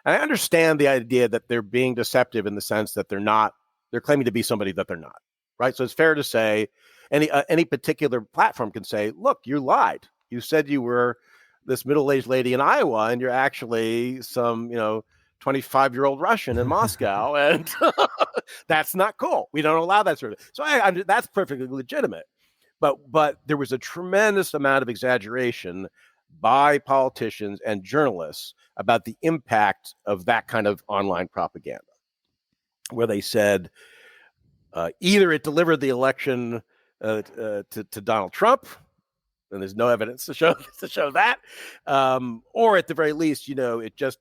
And I understand the idea that they're being deceptive in the sense that they're claiming to be somebody that they're not, right? So it's fair to say any particular platform can say, look, you lied. You said you were this middle-aged lady in Iowa, and you're actually some, 25-year-old Russian in Moscow, and that's not cool. We don't allow that sort of. So that's perfectly legitimate. But there was a tremendous amount of exaggeration by politicians and journalists about the impact of that kind of online propaganda, where they said either it delivered the election to Donald Trump, and there's no evidence to show that, or at the very least, it just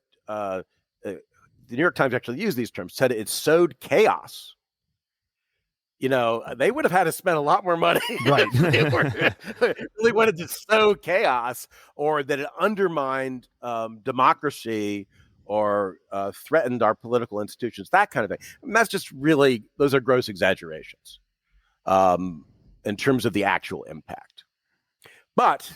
the New York Times actually used these terms, said it sowed chaos they would have had to spend a lot more money Right. if they really wanted to sow chaos, or that it undermined democracy or threatened our political institutions, that kind of thing. And that's just really, those are gross exaggerations in terms of the actual impact. But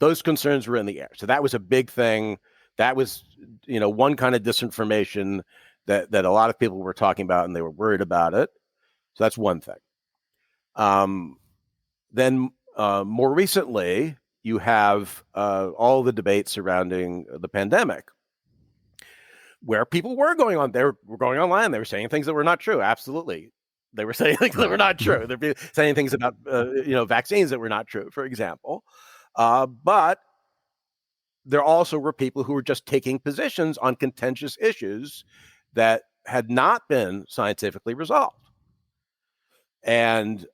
those concerns were in the air. So that was a big thing. That was, one kind of disinformation that a lot of people were talking about, and they were worried about it. So that's one thing. Then more recently, you have all the debates surrounding the pandemic, where people were going on. They were going online. They were saying things that were not true. Absolutely, they were saying things that were not true. They were saying things about vaccines that were not true, for example. But there also were people who were just taking positions on contentious issues that had not been scientifically resolved. And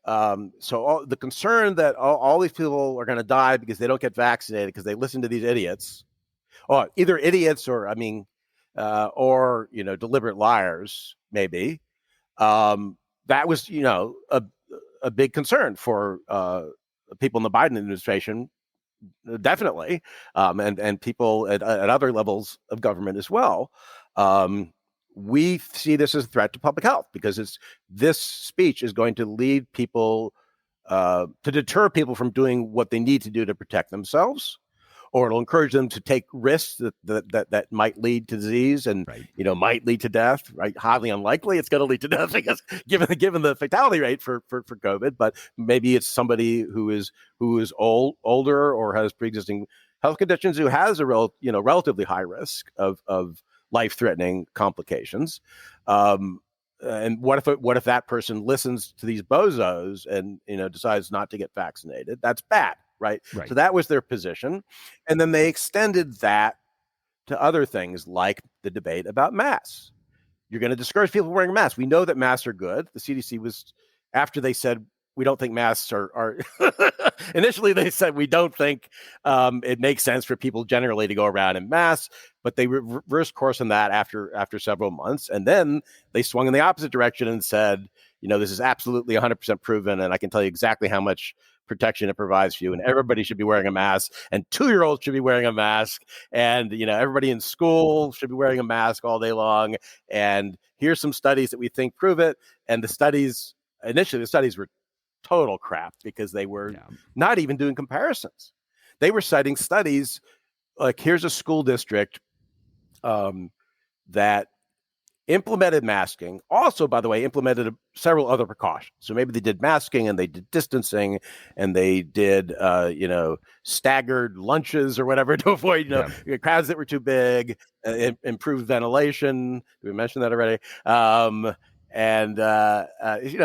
so the concern that all these people are going to die because they don't get vaccinated because they listen to these idiots, or either idiots or deliberate liars, maybe, that was a big concern for people in the Biden administration, definitely, and people at other levels of government as well. We see this as a threat to public health, because this speech is going to lead people to deter people from doing what they need to do to protect themselves, or it'll encourage them to take risks that might lead to disease and might lead to death. Right, highly unlikely it's going to lead to death, because given the fatality rate for COVID, but maybe it's somebody who is older or has pre-existing health conditions, who has a relatively high risk of life-threatening complications. And what if that person listens to these bozos and decides not to get vaccinated? That's bad, right? So that was their position, and then they extended that to other things, like the debate about masks. You're going to discourage people wearing masks. We know that masks are good. The CDC was, after they said we don't think masks are initially they said we don't think it makes sense for people generally to go around in masks, but they reversed course on that after several months, and then they swung in the opposite direction and said, this is absolutely 100% proven, and I can tell you exactly how much protection it provides for you, and everybody should be wearing a mask, and 2-year-olds should be wearing a mask, and everybody in school should be wearing a mask all day long, and here's some studies that we think prove it. And the studies were total crap, because they were not even doing comparisons. They were citing studies like, here's a school district that implemented masking, also, by the way, implemented several other precautions. So maybe they did masking, and they did distancing, and they did staggered lunches or whatever to avoid crowds that were too big, improved ventilation. Did we mention that already?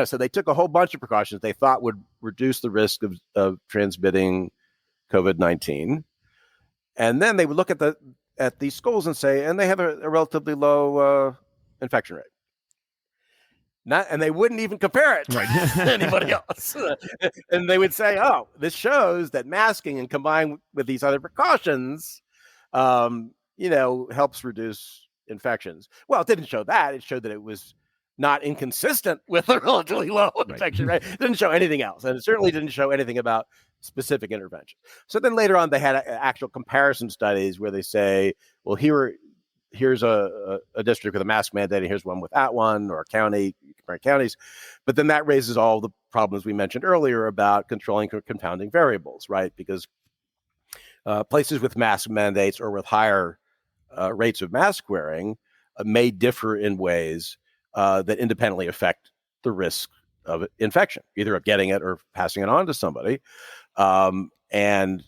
So they took a whole bunch of precautions they thought would reduce the risk of transmitting COVID-19. And then they would look at these schools and say, and they have a relatively low infection rate. And they wouldn't even compare it to anybody else. And they would say, oh, this shows that masking, and combined with these other precautions, helps reduce infections. Well, it didn't show that. It showed that it was not inconsistent with a relatively low infection rate. It didn't show anything else. And it certainly didn't show anything about specific intervention. So then later on, they had actual comparison studies where they say, well, here's a district with a mask mandate, and here's one without one, or a county, compare counties. But then that raises all the problems we mentioned earlier about controlling confounding variables, right? Because places with mask mandates or with higher rates of mask wearing may differ in ways that independently affect the risk of infection, either of getting it or passing it on to somebody. And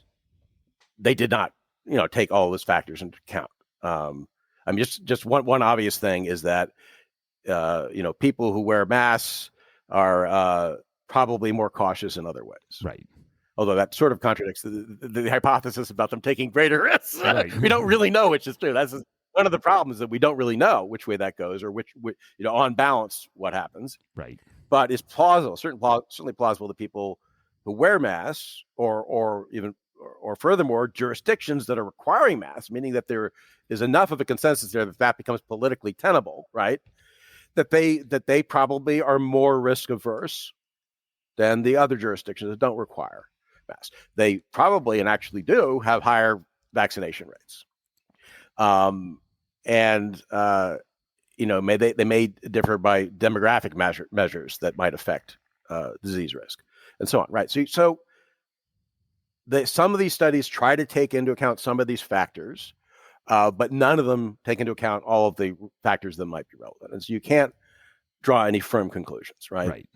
they did not, take all those factors into account. Just one obvious thing is that, people who wear masks are probably more cautious in other ways. Right. Although that sort of contradicts the hypothesis about them taking greater risks. Right. We don't really know which is true. That's one of the problems, that we don't really know which way that goes, or which on balance, what happens. Right. But it's plausible, certainly plausible, that people who wear masks, or furthermore, jurisdictions that are requiring masks, meaning that there is enough of a consensus there that becomes politically tenable, right? that they probably are more risk averse than the other jurisdictions that don't require masks. They probably and actually do have higher vaccination rates. And they may differ by demographic measures that might affect disease risk and so on. Right. So some of these studies try to take into account some of these factors, but none of them take into account all of the factors that might be relevant. And so you can't draw any firm conclusions, right?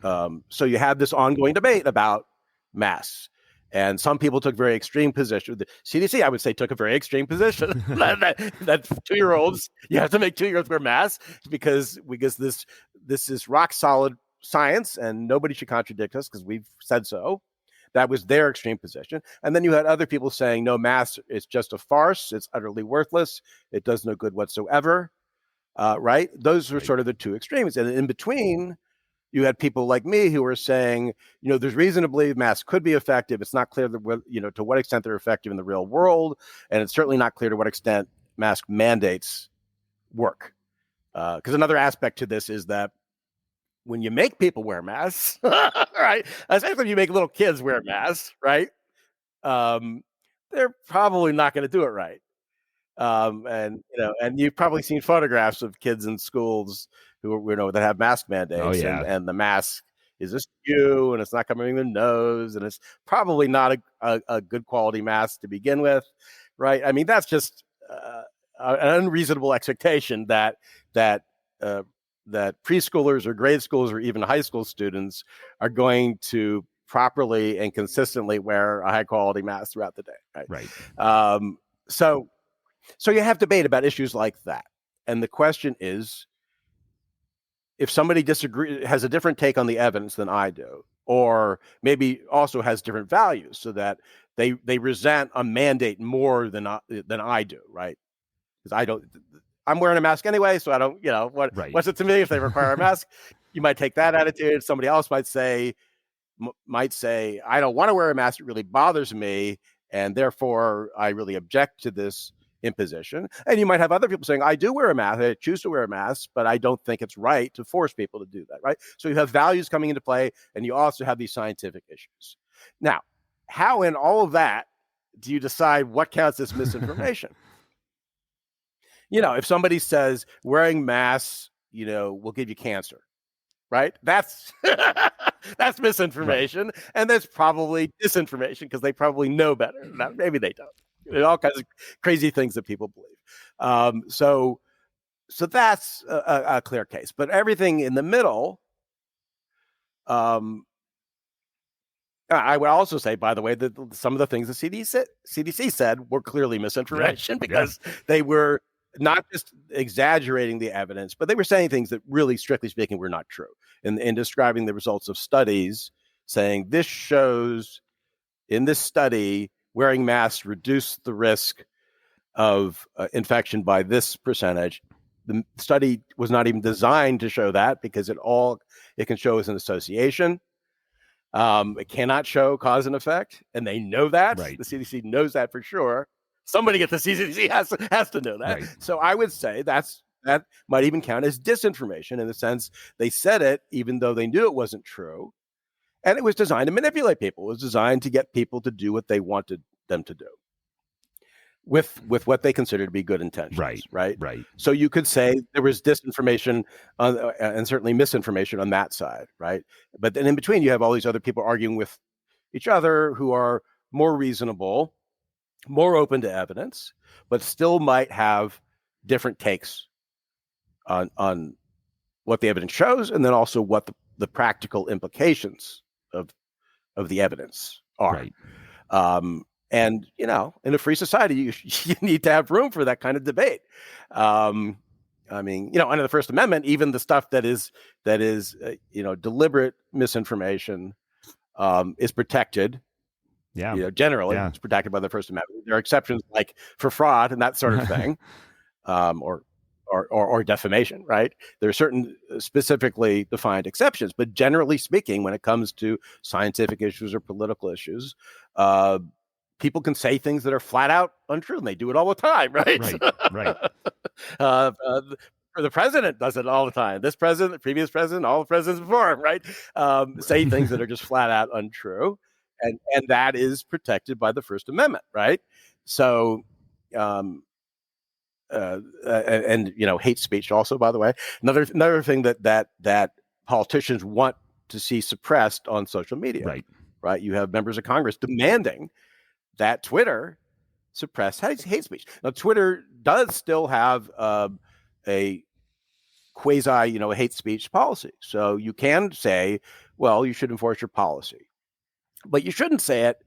So you have this ongoing debate about masks. And some people took very extreme positions. The CDC, I would say, took a very extreme position that 2-year-olds, you have to make 2-year-olds wear masks because this is rock solid science and nobody should contradict us because we've said so. That was their extreme position. And then you had other people saying, no, masks, it's just a farce. It's utterly worthless. It does no good whatsoever. Right? Those were sort of the two extremes. And in between, you had people like me who were saying, there's reason to believe masks could be effective. It's not clear that, to what extent they're effective in the real world. And it's certainly not clear to what extent mask mandates work. Because another aspect to this is that when you make people wear masks, right? Especially when you make little kids wear masks, right? They're probably not going to do it right. And you've probably seen photographs of kids in schools who that have mask mandates, and the mask is askew and it's not covering their nose, and it's probably not a good quality mask to begin with, right? I mean, that's just an unreasonable expectation that preschoolers or grade schools or even high school students are going to properly and consistently wear a high quality mask throughout the day, right? So you have debate about issues like that. And the question is, if somebody has a different take on the evidence than I do, or maybe also has different values so that they resent a mandate more than I do, right? Because I'm wearing a mask anyway, so I don't, what's it to me if they require a mask? You might take that attitude. Somebody else might say, I don't want to wear a mask. It really bothers me. And therefore I really object to this imposition. And you might have other people saying, I do wear a mask, I choose to wear a mask, but I don't think it's right to force people to do that, right? So you have values coming into play, and you also have these scientific issues. Now, how in all of that do you decide what counts as misinformation? If somebody says wearing masks, will give you cancer, right? That's that's misinformation, right. And that's probably disinformation because they probably know better. Now, maybe they don't. There's all kinds of crazy things that people believe. So that's a clear case. But everything in the middle, I would also say, by the way, that some of the things the CDC said were clearly misinformation because they were not just exaggerating the evidence, but they were saying things that really, strictly speaking, were not true. In describing the results of studies, saying this shows in this study, wearing masks reduced the risk of infection by this percentage. The study was not even designed to show that because it can show is an association. It cannot show cause and effect, and they know that. Right. The CDC knows that for sure. Somebody at the CDC has to know that. Right. So I would say that might even count as disinformation in the sense they said it even though they knew it wasn't true. And it was designed to manipulate people. It was designed to get people to do what they wanted them to do with what they considered to be good intentions. Right. So you could say there was disinformation and certainly misinformation on that side. Right. But then in between, you have all these other people arguing with each other who are more reasonable, more open to evidence, but still might have different takes on what the evidence shows, and then also what the practical implications of the evidence are. Right. And in a free society, you need to have room for that kind of debate. Under the First Amendment, even the stuff that is deliberate misinformation is protected. Yeah. Generally, it's protected by the First Amendment. There are exceptions like for fraud and that sort of thing, or defamation, right? There are certain specifically defined exceptions, but generally speaking, when it comes to scientific issues or political issues, people can say things that are flat out untrue, and they do it all the time, right? Right. Or the president does it all the time. This president, the previous president, all the presidents before him, right? Say things that are just flat out untrue. And that is protected by the First Amendment, right? So, and hate speech also, by the way. Another thing that politicians want to see suppressed on social media, right? You have members of Congress demanding that Twitter suppress hate speech. Now, Twitter does still have a quasi, hate speech policy. So you can say, well, you should enforce your policy, but you shouldn't say it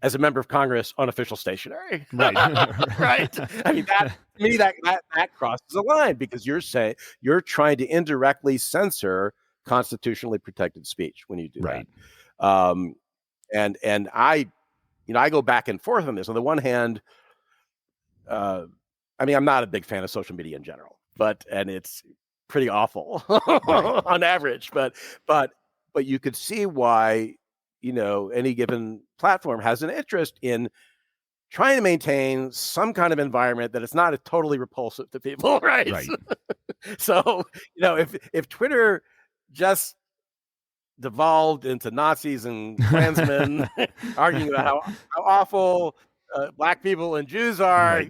as a member of Congress on official stationery. Right. Right. I mean, to me, that crosses a line, because you're trying to indirectly censor constitutionally protected speech when you do that. And I go back and forth on this. On the one hand, I'm not a big fan of social media in general, and it's pretty awful on average, but you could see why, any given platform has an interest in trying to maintain some kind of environment that it's not totally repulsive to people, right? So, if Twitter just devolved into Nazis and Klansmen arguing about how awful Black people and Jews are,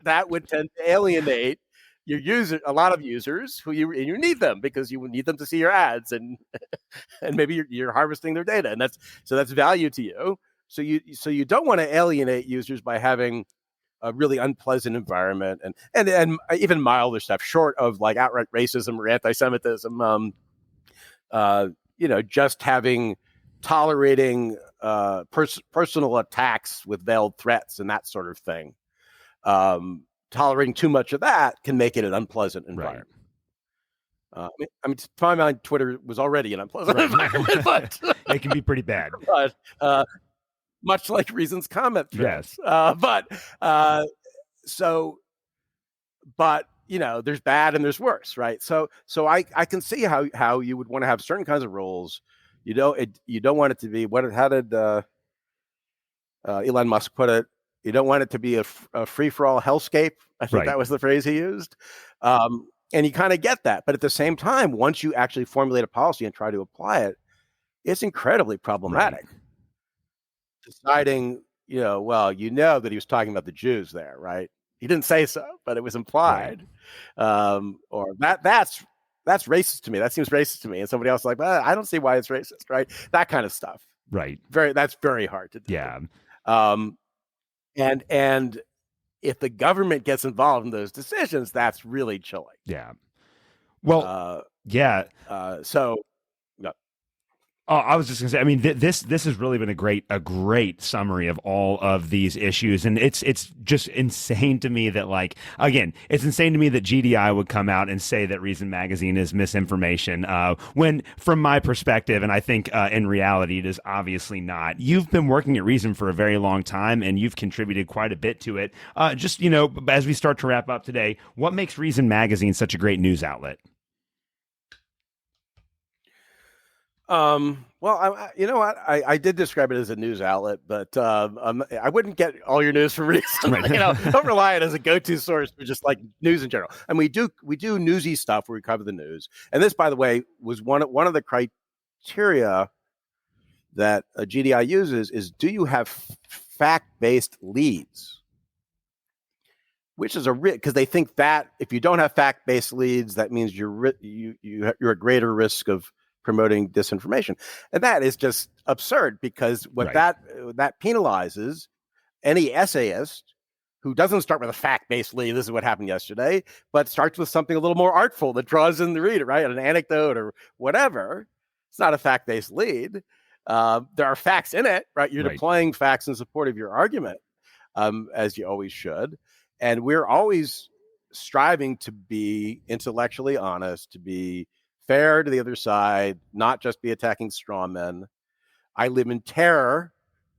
that would tend to alienate a lot of users who you need them, because you need them to see your ads, and maybe you're harvesting their data, and that's value to you. So you don't want to alienate users by having a really unpleasant environment and even milder stuff, short of like outright racism or anti-Semitism. Just tolerating personal attacks with veiled threats and that sort of thing. Tolerating too much of that can make it an unpleasant environment. To my mind, Twitter was already an unpleasant environment, but it can be pretty bad. But much like Reason's comment threads. But there's bad and there's worse, right? So I can see how you would want to have certain kinds of rules. You don't want it to be how did Elon Musk put it? You don't want it to be a free-for-all hellscape. I think that was the phrase he used. And you kind of get that. But at the same time, once you actually formulate a policy and try to apply it, it's incredibly problematic. Deciding, that he was talking about the Jews there, right? He didn't say so, but it was implied. Or that's racist to me. That seems racist to me. And somebody else is like, well, I don't see why it's racist, right? That kind of stuff. Right. That's very hard to do. Yeah. And if the government gets involved in those decisions, that's really chilling. Yeah. Well, so. Oh, I was just gonna say, this has really been a great summary of all of these issues, and it's just insane to me that, like, again, it's insane to me that GDI would come out and say that Reason Magazine is misinformation, when, from my perspective, and I think in reality, it is obviously not. You've been working at Reason for a very long time, and you've contributed quite a bit to it. Just as we start to wrap up today, what makes Reason Magazine such a great news outlet? Well, you know what? I did describe it as a news outlet, but I wouldn't get all your news from Reason. Don't rely on it as a go-to source for just like news in general. And we do newsy stuff where we cover the news. And this, by the way, was one of the criteria that GDI uses is, do you have fact-based leads? Which is because they think that if you don't have fact-based leads, that means you're at greater risk of promoting disinformation. And that is just absurd, because what that penalizes any essayist who doesn't start with a fact-based lead, this is what happened yesterday, but starts with something a little more artful that draws in the reader, right? An anecdote or whatever. It's not a fact-based lead. There are facts in it, right? You're deploying facts in support of your argument, as you always should. And we're always striving to be intellectually honest, to be fair to the other side, not just be attacking straw men. I live in terror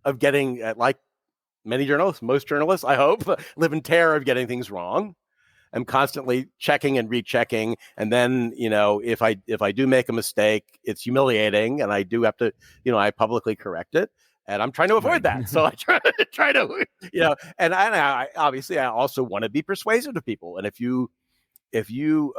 of getting, like many journalists, most journalists, I hope, live in terror of getting things wrong. I'm constantly checking and rechecking. And then, if I do make a mistake, it's humiliating, and I do have to, I publicly correct it. And I'm trying to avoid that. So I try to, and I obviously I also want to be persuasive to people. And if you if you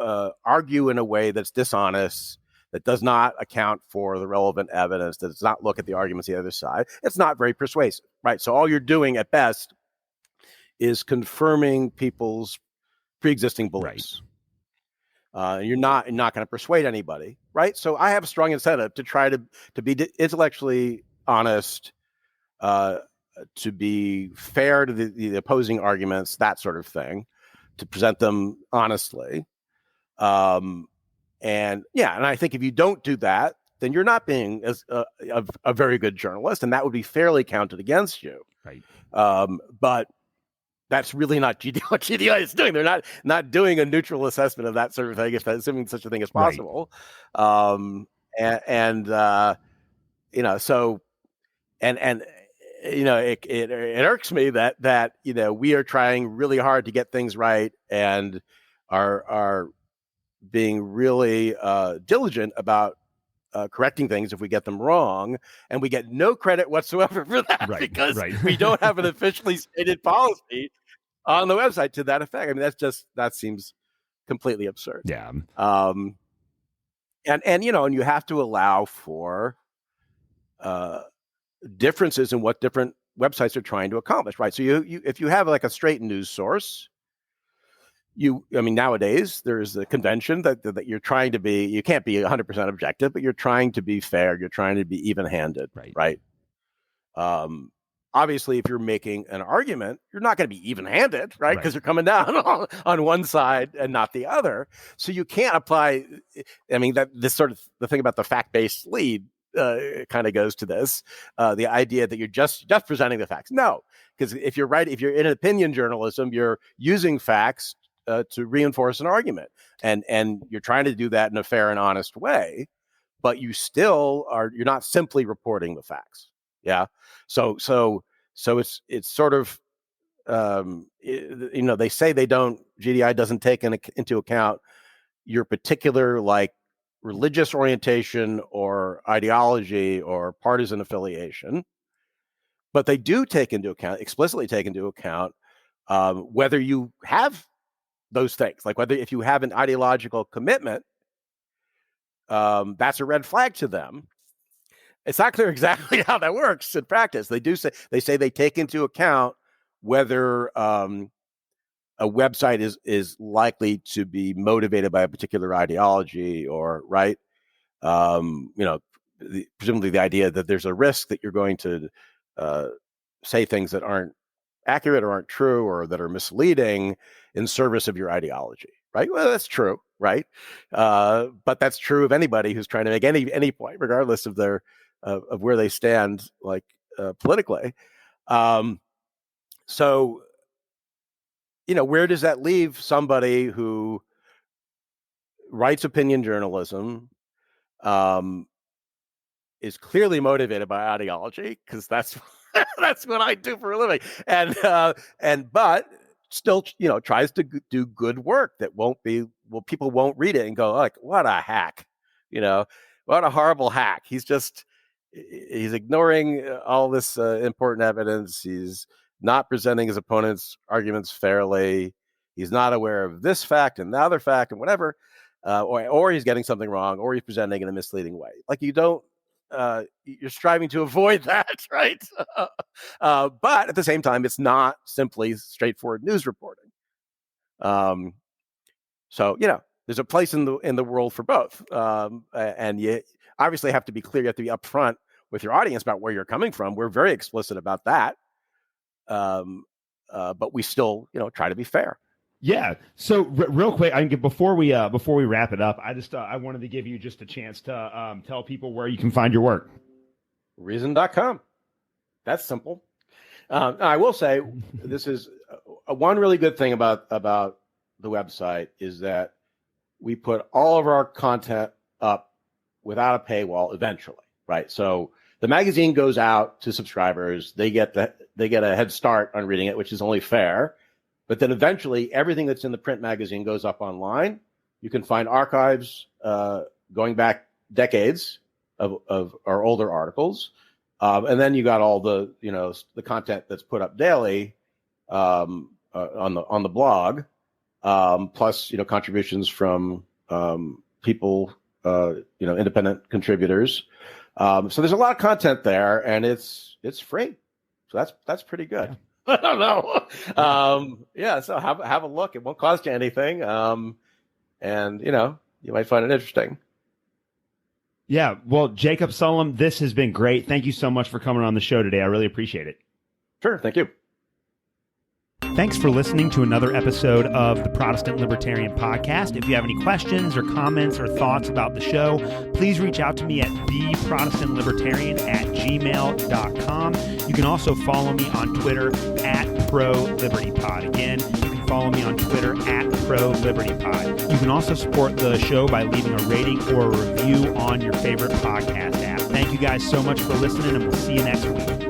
argue in a way that's dishonest, that does not account for the relevant evidence, that does not look at the arguments of the other side, it's not very persuasive, right? So all you're doing at best is confirming people's pre-existing beliefs. Right. You're not going to persuade anybody, right? So I have a strong incentive to try to be intellectually honest, to be fair to the opposing arguments, that sort of thing, to present them honestly. And I think if you don't do that, then you're not being a very good journalist, and that would be fairly counted against you. Right. But that's really not what GDI is doing. They're not doing a neutral assessment of that sort of thing, if that's assuming such a thing is possible. Right. It irks me that we are trying really hard to get things right and are being really diligent about correcting things if we get them wrong, and we get no credit whatsoever for that, because we don't have an officially stated policy on the website to that effect. I mean, that seems completely absurd. Yeah. And you have to allow for differences in what different websites are trying to accomplish, right? So you if you have like a straight news source, nowadays there's a convention that you're trying to be, you can't be 100% objective, but you're trying to be fair, you're trying to be even-handed, right? Obviously, if you're making an argument, you're not going to be even-handed, right? Because you're coming down on one side and not the other. So you can't apply, this sort of the thing about the fact-based lead kind of goes to this, the idea that you're just presenting the facts. No, because if you're in opinion journalism, you're using facts to reinforce an argument, and you're trying to do that in a fair and honest way, but you're not simply reporting the facts. Yeah. So it's sort of, they say GDI doesn't take into account your particular religious orientation or ideology or partisan affiliation, but they do explicitly take into account whether you have those things, like whether if you have an ideological commitment, that's a red flag to them. It's not clear exactly how that works in practice. They say they take into account whether a website is likely to be motivated by a particular ideology, or presumably the idea that there's a risk that you're going to say things that aren't accurate or aren't true or that are misleading in service of your ideology, right? Well, that's true, right? But that's true of anybody who's trying to make any point, regardless of their of where they stand, politically. So, where does that leave somebody who writes opinion journalism, is clearly motivated by ideology, because that's that's what I do for a living, but still, tries to do good work that people won't read it and go like, what a hack, what a horrible hack. He's ignoring all this important evidence. He's not presenting his opponent's arguments fairly. He's not aware of this fact and the other fact and whatever, or he's getting something wrong, or he's presenting in a misleading way. Like, you're striving to avoid that, right? But at the same time, it's not simply straightforward news reporting. So there's a place in the world for both, and you obviously have to be clear. You have to be upfront with your audience about where you're coming from. We're very explicit about that, but we still try to be fair. Yeah. So real quick, before we wrap it up, I wanted to give you just a chance to tell people where you can find your work. Reason.com. That's simple. I will say this is one really good thing about the website is that we put all of our content up without a paywall eventually, right? So the magazine goes out to subscribers. They get a head start on reading it, which is only fair. But then eventually everything that's in the print magazine goes up online. You can find archives going back decades of our older articles. And then you got all the content that's put up daily on the blog. plus contributions from people, independent contributors. So there's a lot of content there, and it's free. So that's pretty good. Yeah. I don't know. So have a look. It won't cost you anything. And you might find it interesting. Yeah. Well, Jacob Sullum, this has been great. Thank you so much for coming on the show today. I really appreciate it. Sure. Thank you. Thanks for listening to another episode of the Protestant Libertarian Podcast. If you have any questions or comments or thoughts about the show, please reach out to me at theprotestantlibertarian@gmail.com. You can also follow me on Twitter @ProLibertyPod. Again, you can follow me on Twitter @ProLibertyPod. You can also support the show by leaving a rating or a review on your favorite podcast app. Thank you guys so much for listening, and we'll see you next week.